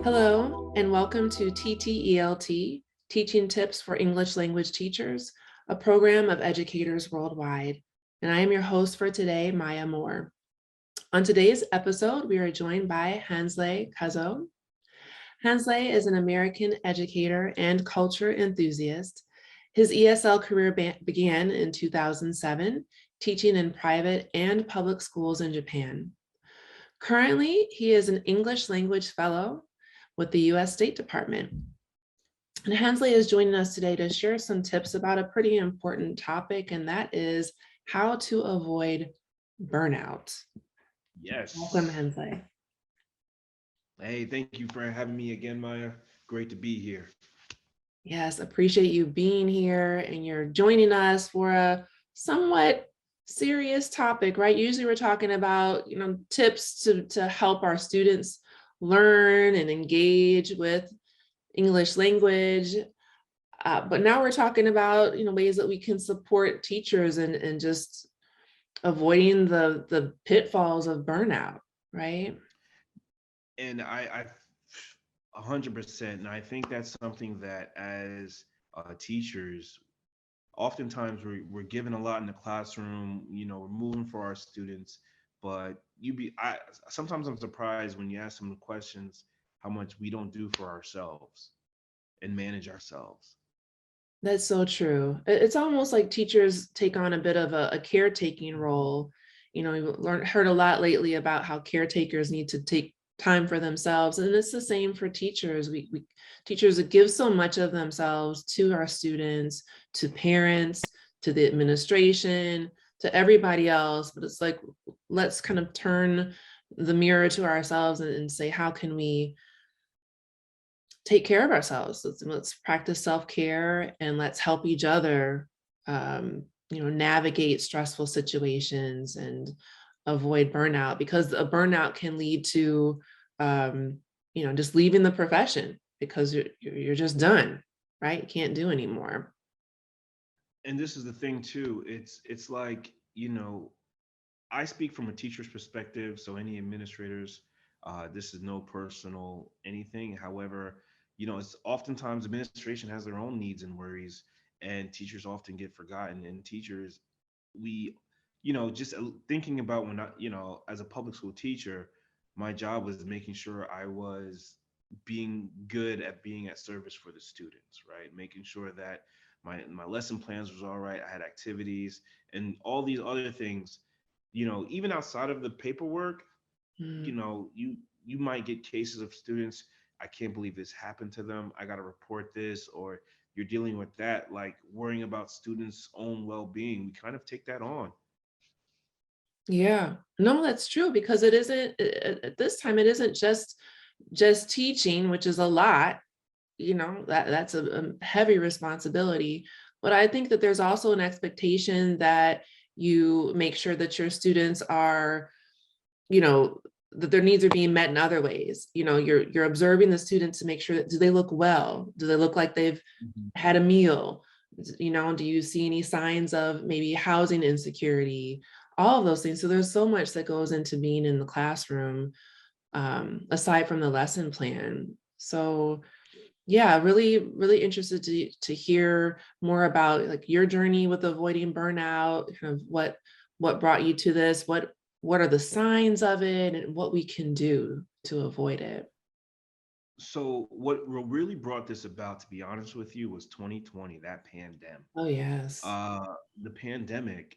Hello, and welcome to TTELT, Teaching Tips for English Language Teachers, a program of educators worldwide. And I am your host for today, Maya Moore. On today's episode, we are joined by Hansley Cazeau. Hansley is an American educator and culture enthusiast. His ESL career began in 2007, teaching in private and public schools in Japan. Currently, he is an English language fellow with the US State Department. And Hansley is joining us today to share some tips about a pretty important topic, and that is how to avoid burnout. Welcome, Yes. Hansley. Hey, thank you for having me again, Maya. Great to be here. Yes, appreciate you being here, and you're joining us for a somewhat serious topic, right? Usually we're talking about, tips to help our students learn and engage with English language. But now we're talking about, ways that we can support teachers and just avoiding the pitfalls of burnout, right? And I 100%. And I think that's something that as teachers, oftentimes we're given a lot in the classroom, we're moving for our students, but sometimes I'm surprised when you ask them the questions, how much we don't do for ourselves and manage ourselves. That's so true. It's almost like teachers take on a bit of a caretaking role. We've heard a lot lately about how caretakers need to take time for themselves, and it's the same for teachers. We teachers give so much of themselves to our students, to parents, to the administration, to everybody else. But it's like, let's kind of turn the mirror to ourselves and say, how can we take care of ourselves? Let's practice self-care and let's help each other, navigate stressful situations and avoid burnout, because a burnout can lead to, just leaving the profession because you're just done, right? You can't do anymore. And this is the thing too. It's like, I speak from a teacher's perspective, so any administrators, this is no personal anything. However, it's oftentimes administration has their own needs and worries, and teachers often get forgotten. And teachers, we, just thinking about when I, as a public school teacher, my job was making sure I was being good at being at service for the students, right? Making sure that my lesson plans was all right. I had activities and all these other things, even outside of the paperwork, Mm. you might get cases of students, I can't believe this happened to them, I got to report this, or you're dealing with that, like worrying about students' own well-being. We kind of take that on. Yeah, no, that's true, because it isn't at this time, it isn't just teaching, which is a lot. That's a heavy responsibility. But I think that there's also an expectation that you make sure that your students are, you know that their needs are being met in other ways. You're observing the students to make sure that, do they look well, do they look like they've Mhm. had a meal, do you see any signs of maybe housing insecurity, all of those things. So there's so much that goes into being in the classroom, aside from the lesson plan. So yeah, really, really interested to hear more about like your journey with avoiding burnout, kind of what brought you to this, what are the signs of it, and what we can do to avoid it. So what really brought this about, to be honest with you, was 2020, that pandemic. Oh, yes. The pandemic,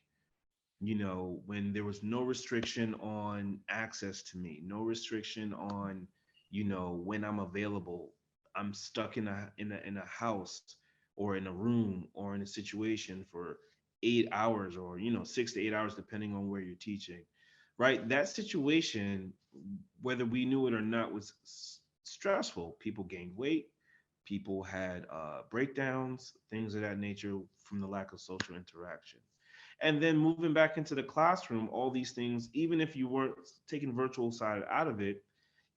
when there was no restriction on access to me, no restriction on, when I'm available. I'm stuck in a house or in a room or in a situation for 8 hours, or 6 to 8 hours, depending on where you're teaching. Right? That situation, whether we knew it or not, was stressful. People gained weight. People had breakdowns, things of that nature from the lack of social interaction. And then moving back into the classroom, all these things, even if you weren't taking virtual side out of it,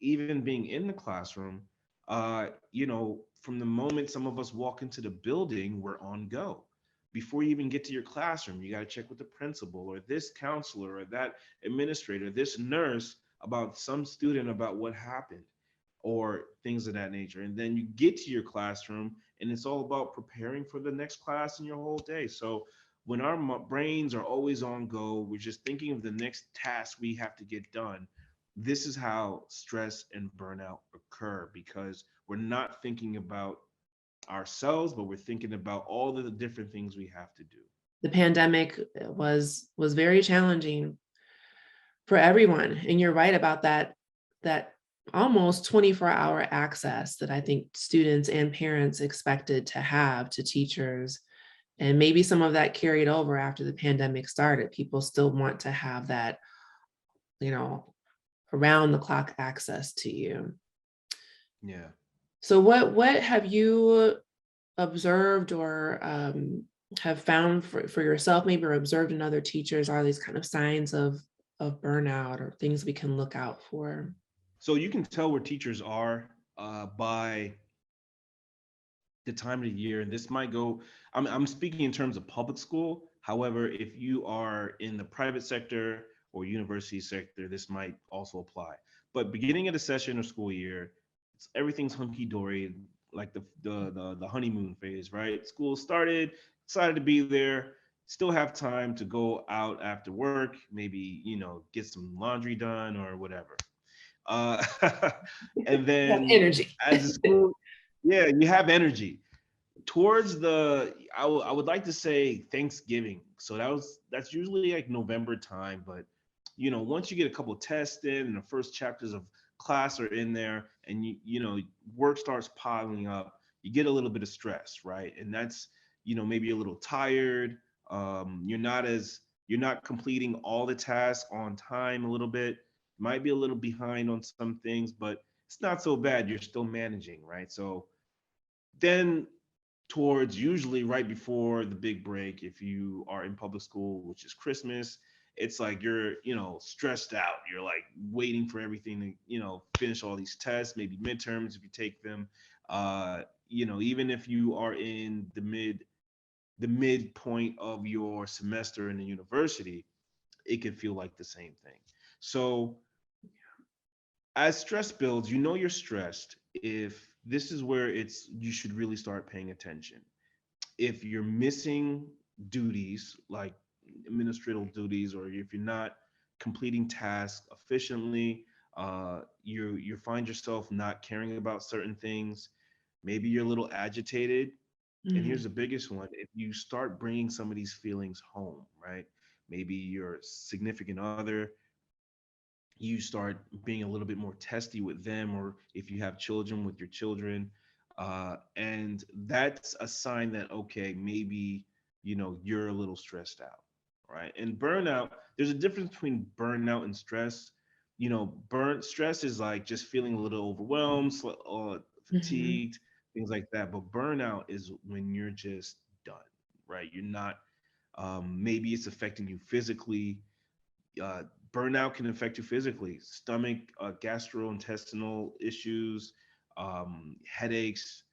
even being in the classroom, from the moment some of us walk into the building, we're on go. Before you even get to your classroom, you got to check with the principal or this counselor or that administrator, this nurse, about some student, about what happened. or things of that nature. And then you get to your classroom and it's all about preparing for the next class in your whole day. So when our brains are always on go, we're just thinking of the next task we have to get done. This is how stress and burnout occur, because we're not thinking about ourselves, but we're thinking about all of the different things we have to do. The pandemic was very challenging for everyone. And you're right about that almost 24-hour access that I think students and parents expected to have to teachers. And maybe some of that carried over after the pandemic started. People still want to have that, you know, around the clock access to you. Yeah. So what have you observed or have found for yourself, maybe, or observed in other teachers, are these kind of signs of burnout or things we can look out for? So you can tell where teachers are by the time of the year, and this might go. I'm speaking in terms of public school. However, if you are in the private sector or university sector, this might also apply. But beginning of the session or school year, everything's hunky dory, like the honeymoon phase, right? School started, excited to be there, still have time to go out after work, maybe get some laundry done or whatever. Uh, and That then energy. as the school, yeah, you have energy towards I would like to say Thanksgiving. So that's usually like November time, but once you get a couple of tests in and the first chapters of class are in there, and work starts piling up, you get a little bit of stress, right? And that's maybe a little tired. You're not completing all the tasks on time a little bit. Might be a little behind on some things, but it's not so bad. You're still managing, right? So then towards usually right before the big break, if you are in public school, which is Christmas, it's like you're stressed out. You're like waiting for everything to finish all these tests, maybe midterms if you take them. Even if you are in the midpoint of your semester in the university, it can feel like the same thing. So as stress builds, you're stressed. If this is where you should really start paying attention. If you're missing duties like administrative duties, or if you're not completing tasks efficiently, you find yourself not caring about certain things. Maybe you're a little agitated. And here's Mhm. the biggest one: if you start bringing some of these feelings home, right? Maybe your significant other, you start being a little bit more testy with them, or if you have children, with your children, and that's a sign that, okay, maybe you're a little stressed out, right? And burnout, there's a difference between burnout and stress. Burnt stress is like just feeling a little overwhelmed, Mhm. fatigued, things like that. But burnout is when you're just done, right? You're not. Maybe it's affecting you physically. uh, Burnout can affect you physically: stomach, gastrointestinal issues, headaches,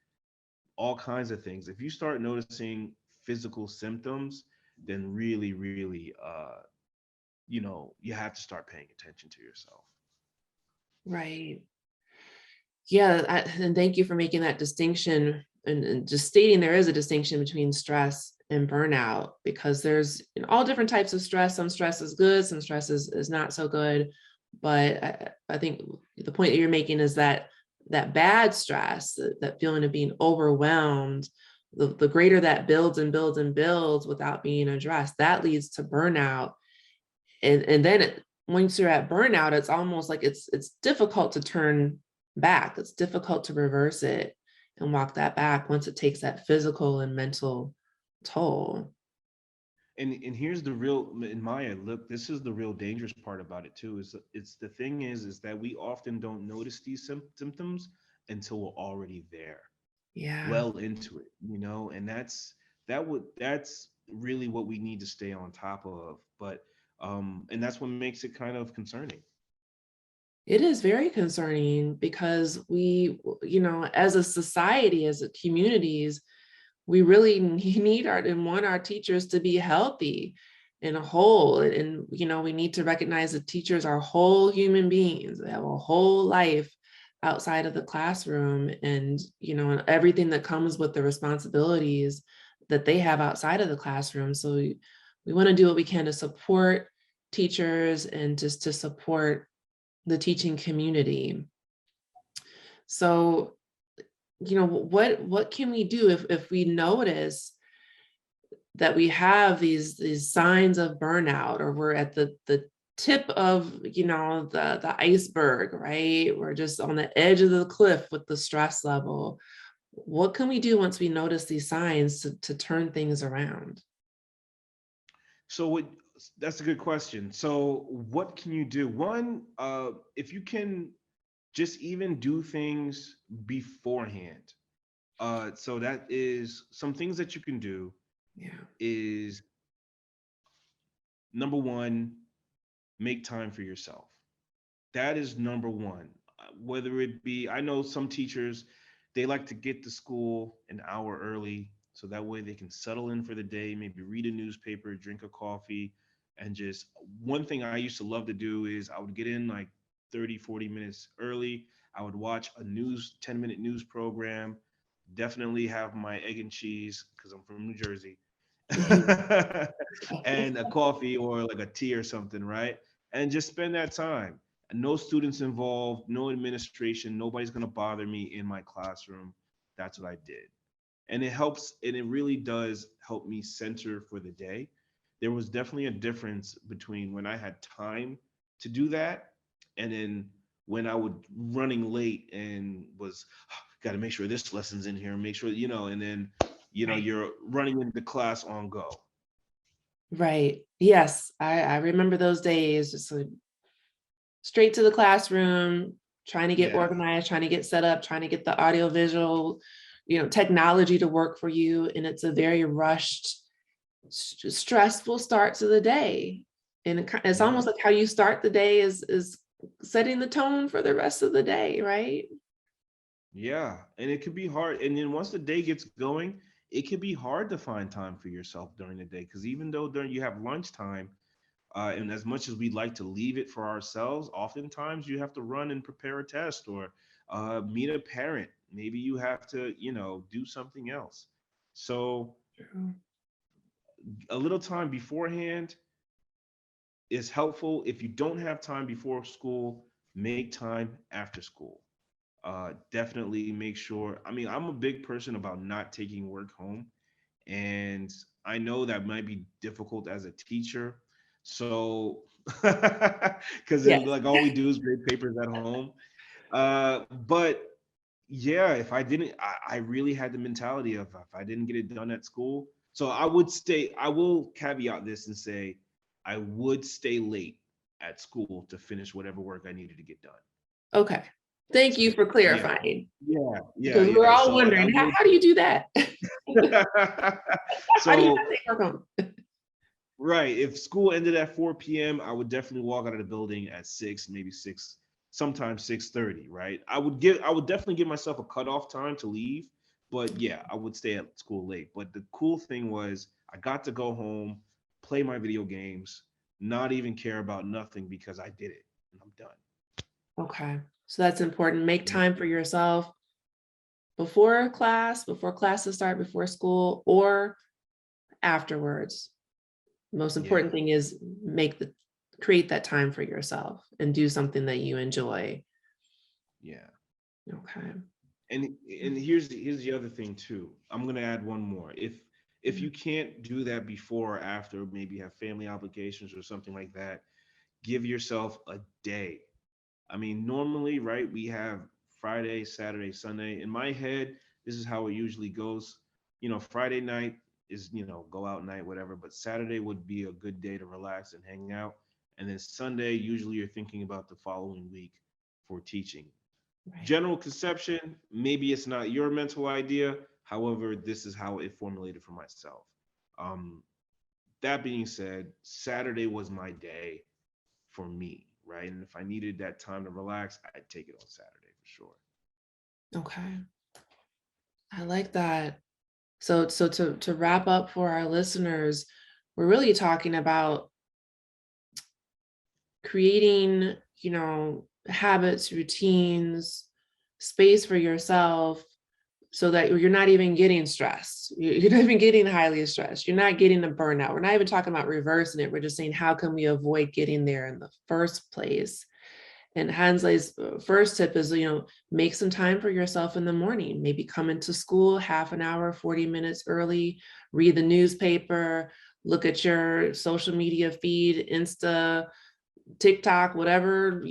all kinds of things. If you start noticing physical symptoms, then really, really, you have to start paying attention to yourself. Right. Yeah, and thank you for making that distinction, and just stating there is a distinction between stress and burnout, because there's all different types of stress. Some stress is good, some stress is not so good. But I think the point that you're making is that bad stress, that feeling of being overwhelmed, the greater that builds and builds and builds without being addressed, that leads to burnout. And then once you're at burnout, it's almost like it's difficult to turn back. It's difficult to reverse it and walk that back once it takes that physical and mental toll. And here's the real, in Maya, look, this is the real dangerous part about it too. It's the thing is that we often don't notice these symptoms until we're already there, Yeah, well into it, and that's really what we need to stay on top of. But and that's what makes it kind of concerning. it is very concerning because we, as a society, as a communities, we really need our and want our teachers to be healthy and whole. And we need to recognize that teachers are whole human beings. They have a whole life outside of the classroom, and and everything that comes with the responsibilities that they have outside of the classroom. So we want to do what we can to support teachers and just to support the teaching community. So what can we do if we notice that we have these signs of burnout, or we're at the tip of the iceberg, right? We're just on the edge of the cliff with the stress level. What can we do once we notice these signs to turn things around? So that's a good question. So what can you do? One, if you can just even do things beforehand. So that is some things that you can do Yeah. is number one, make time for yourself. That is number one. Whether it be, I know some teachers, they like to get to school an hour early so that way they can settle in for the day, maybe read a newspaper, drink a coffee, and just one thing I used to love to do is I would get in like 30, 40 minutes early. I would watch a 10-minute news program, definitely have my egg and cheese because I'm from New Jersey, and a coffee or like a tea or something, right? And just spend that time. No students involved, no administration, nobody's gonna bother me in my classroom. That's what I did. And it helps, and it really does help me center for the day. There was definitely a difference between when I had time to do that and then when I would running late and was got to make sure this lesson's in here, make sure, and then, Right. you're running into class on go. Right. Yes, I remember those days, just like straight to the classroom, trying to get Yeah. organized, trying to get set up, trying to get the audio visual, technology to work for you. And it's a very rushed, stressful start to the day. And it's Yeah. almost like how you start the day is setting the tone for the rest of the day, right? Yeah. And it could be hard. And then once the day gets going, it can be hard to find time for yourself during the day. Because even though during you have lunchtime, and as much as we'd like to leave it for ourselves, oftentimes you have to run and prepare a test or meet a parent. Maybe you have to, do something else. So True. a little time beforehand is helpful. If you don't have time before school, make time after school. Definitely make sure. I mean, I'm a big person about not taking work home. And I know that might be difficult as a teacher. So, because then Yes. like all we do is grade papers at home. But yeah, if I didn't, I really had the mentality of if I didn't get it done at school. So I would stay, I will caveat this and say I would stay late at school to finish whatever work I needed to get done. Okay. Thank you So for yeah, clarifying, yeah, yeah, because we're yeah. all So like I wondering, how, would. how do you do that? How do you not So take work home? right. If school ended at 4 p.m., I would definitely walk out of the building at 6, maybe 6, sometimes 6:30, right? I would definitely give myself a cutoff time to leave. But yeah, I would stay at school late. But the cool thing was I got to go home, play my video games, not even care about nothing because I did it and I'm done. Okay. So that's important. Make Yeah. time for yourself before classes start, before school, or afterwards. Most Yeah. important thing is create that time for yourself and do something that you enjoy. Yeah. Okay. And here's the other thing too. I'm gonna add one more. If Yeah. you can't do that before or after, maybe you have family obligations or something like that, give yourself a day. I mean, normally, right, we have Friday, Saturday, Sunday. In my head, this is how it usually goes. Friday night is, go out night, whatever, but Saturday would be a good day to relax and hang out. And then Sunday, usually you're thinking about the following week for teaching. Right. General conception, maybe it's not your mental idea. However, this is how it formulated for myself. Um, that being said, Saturday was my day for me, right? And if I needed that time to relax, I'd take it on Saturday for sure. Okay. I like that. So to wrap up for our listeners, we're really talking about creating, habits, routines, space for yourself so that you're not even getting stressed. You're not even getting highly stressed. You're not getting a burnout. We're not even talking about reversing it. We're just saying, how can we avoid getting there in the first place? And Hansley's first tip is, make some time for yourself in the morning. Maybe come into school half an hour, 40 minutes early, read the newspaper, look at your social media feed, Insta, TikTok, whatever,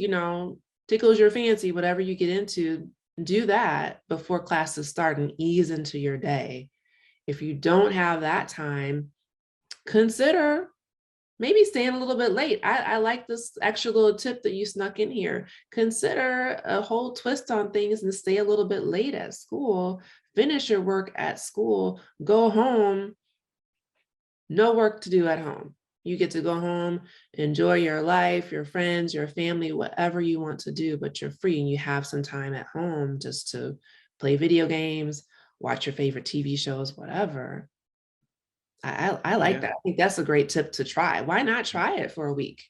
tickles your fancy, whatever you get into, do that before classes start and ease into your day. If you don't have that time, consider maybe staying a little bit late. I like this extra little tip that you snuck in here. Consider a whole twist on things and stay a little bit late at school, finish your work at school, go home, no work to do at home. You get to go home, enjoy your life, your friends, your family, whatever you want to do, but you're free and you have some time at home just to play video games, watch your favorite TV shows, whatever. I like Yeah. that. I think that's a great tip to try. Why not try it for a week?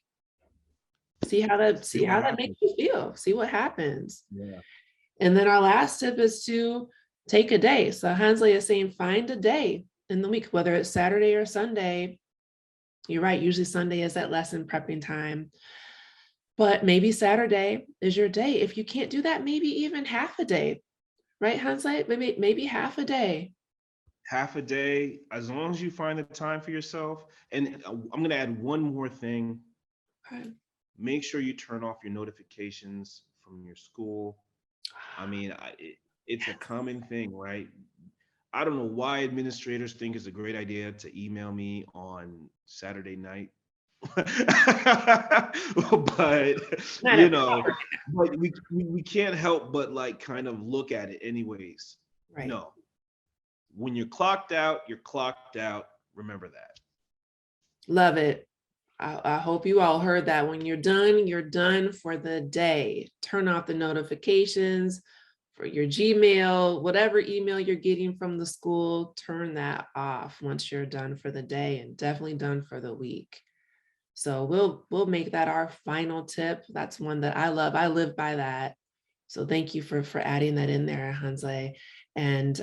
See how what that makes happens. you feel. See what happens. Yeah. And then our last tip is to take a day. So Hansley is saying, find a day in the week, whether it's Saturday or Sunday. You're right. Usually Sunday is that lesson prepping time, but maybe Saturday is your day. If you can't do that, maybe even half a day, right, Hansley? Maybe half a day. Half a day, as long as you find the time for yourself. And I'm going to add one more thing. Okay. Make sure you turn off your notifications from your school. I mean, it's a common thing, right? I don't know why administrators think it's a great idea to email me on Saturday night. But Not you at know, but we can't help but like kind of look at it anyways. right. No, when you're clocked out, you're clocked out. Remember that. Love it. I hope you all heard that. When you're done for the day. Turn off the notifications for your Gmail, whatever email you're getting from the school, turn that off once you're done for the day and definitely done for the week. So we'll make that our final tip. That's one that I love. I live by that. So thank you for adding that in there, Hansley. And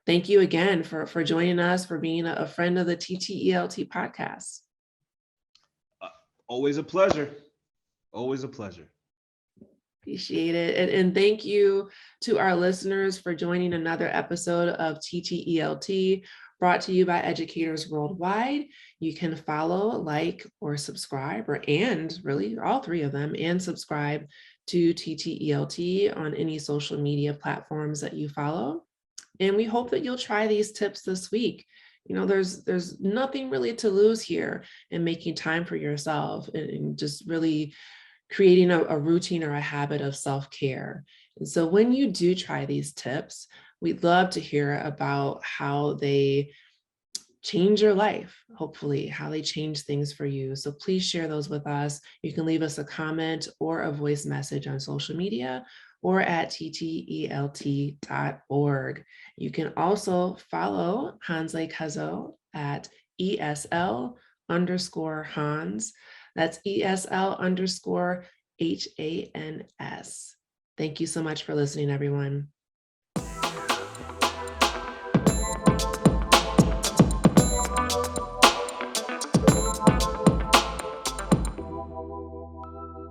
thank you again for joining us, for being a friend of the TTELT podcast. Always a pleasure. Always a pleasure. Appreciate it. And thank you to our listeners for joining another episode of TTELT, brought to you by educators worldwide. You can follow, like, or subscribe, and really all three of them, and subscribe to TTELT on any social media platforms that you follow. And we hope that you'll try these tips this week. There's nothing really to lose here in making time for yourself and just really creating a routine or a habit of self-care. And so when you do try these tips, we'd love to hear about how they change your life, hopefully, how they change things for you. So please share those with us. You can leave us a comment or a voice message on social media or at ttelt.org. You can also follow Hansley Cazeau at ESL_Hans. That's ESL_HANS. Thank you so much for listening, everyone.